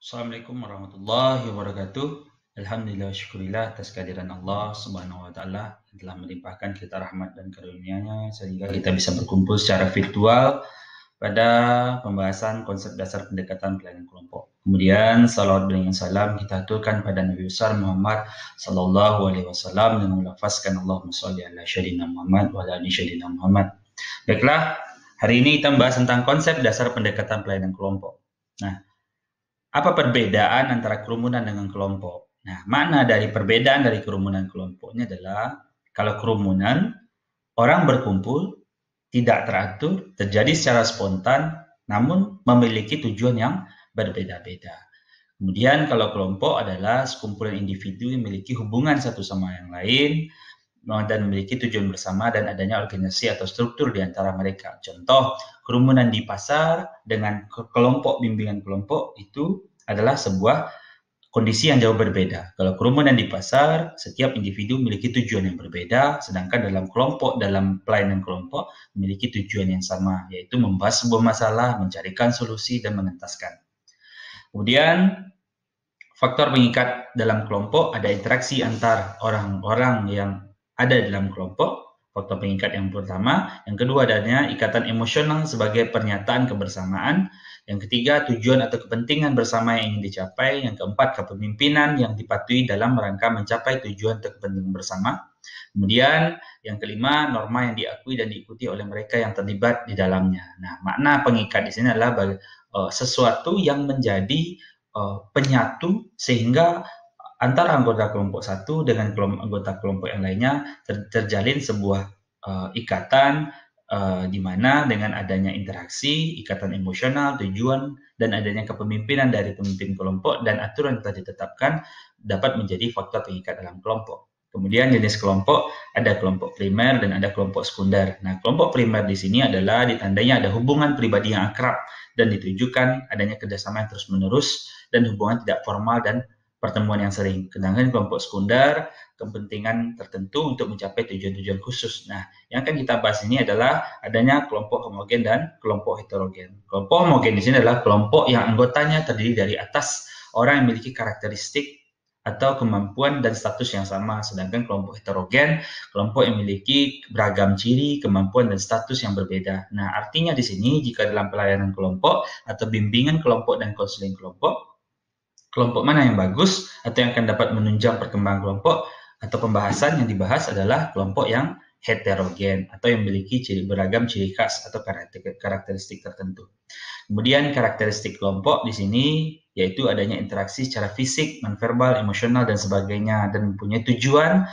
Assalamualaikum warahmatullahi wabarakatuh. Alhamdulillah syukurillah atas kehadiran Allah Subhanahu wa taala yang telah melimpahkan kita rahmat dan karunia-Nya sehingga kita bisa berkumpul secara virtual pada pembahasan konsep dasar pendekatan pelayanan kelompok. Kemudian salawat dengan salam kita aturkan pada Nabi besar Muhammad sallallahu alaihi wasallam dengan melafazkan Allahumma shalli ala sayyidina Muhammad wa ala ali sayyidina Muhammad. Baiklah, hari ini kita membahas tentang konsep dasar pendekatan pelayanan kelompok. Nah, apa perbedaan antara kerumunan dengan kelompok? Nah, makna dari perbedaan dari kerumunan kelompoknya adalah kalau kerumunan, orang berkumpul, tidak teratur, terjadi secara spontan, namun memiliki tujuan yang berbeda-beda. Kemudian kalau kelompok adalah sekumpulan individu yang memiliki hubungan satu sama yang lain, dan memiliki tujuan bersama dan adanya organisasi atau struktur di antara mereka. Contoh, kerumunan di pasar dengan kelompok bimbingan kelompok itu adalah sebuah kondisi yang jauh berbeda. Kalau kerumunan di pasar, setiap individu memiliki tujuan yang berbeda, sedangkan dalam kelompok, dalam pelayanan kelompok, memiliki tujuan yang sama, yaitu membahas sebuah masalah, mencarikan solusi, dan mengentaskan. Kemudian, faktor pengikat dalam kelompok ada interaksi antar orang-orang yang ada dalam kelompok, faktor pengikat yang pertama. Yang kedua adanya ikatan emosional sebagai pernyataan kebersamaan. Yang ketiga, tujuan atau kepentingan bersama yang ingin dicapai. Yang keempat, kepemimpinan yang dipatuhi dalam rangka mencapai tujuan atau kepentingan bersama. Kemudian yang kelima, norma yang diakui dan diikuti oleh mereka yang terlibat di dalamnya. Nah, makna pengikat di sini adalah sesuatu yang menjadi penyatu sehingga antara anggota kelompok satu dengan anggota kelompok yang lainnya terjalin sebuah ikatan di mana dengan adanya interaksi, ikatan emosional, tujuan, dan adanya kepemimpinan dari pemimpin kelompok dan aturan yang telah ditetapkan dapat menjadi faktor pengikat dalam kelompok. Kemudian jenis kelompok, ada kelompok primer dan ada kelompok sekunder. Nah, kelompok primer di sini adalah ditandainya ada hubungan pribadi yang akrab dan ditujukan adanya kerjasama yang terus-menerus dan hubungan tidak formal dan pertemuan yang sering. Sedangkan kelompok sekunder, kepentingan tertentu untuk mencapai tujuan-tujuan khusus. Nah, yang akan kita bahas ini adalah adanya kelompok homogen dan kelompok heterogen. Kelompok homogen di sini adalah kelompok yang anggotanya terdiri dari atas orang yang memiliki karakteristik atau kemampuan dan status yang sama. Sedangkan kelompok heterogen, kelompok yang memiliki beragam ciri, kemampuan, dan status yang berbeda. Nah, artinya di sini jika dalam pelayanan kelompok atau bimbingan kelompok dan konseling kelompok mana yang bagus atau yang akan dapat menunjang perkembangan kelompok atau pembahasan yang dibahas adalah kelompok yang heterogen atau yang memiliki beragam ciri khas atau karakteristik tertentu. Kemudian karakteristik kelompok di sini yaitu adanya interaksi secara fisik, nonverbal, emosional, dan sebagainya, dan mempunyai tujuan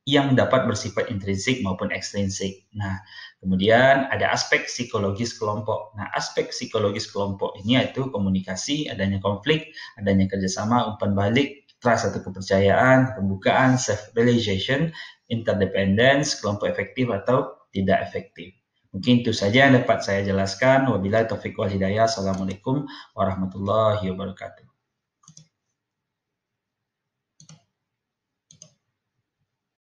yang dapat bersifat intrinsik maupun ekstrinsik. Nah, kemudian ada aspek psikologis kelompok. Nah, aspek psikologis kelompok ini yaitu komunikasi, adanya konflik, adanya kerjasama, umpan balik, trust atau kepercayaan, pembukaan, self-realization, interdependence, kelompok efektif atau tidak efektif. Mungkin itu saja yang dapat saya jelaskan. Wabillahi taufiq wal hidayah. Assalamualaikum warahmatullahi wabarakatuh.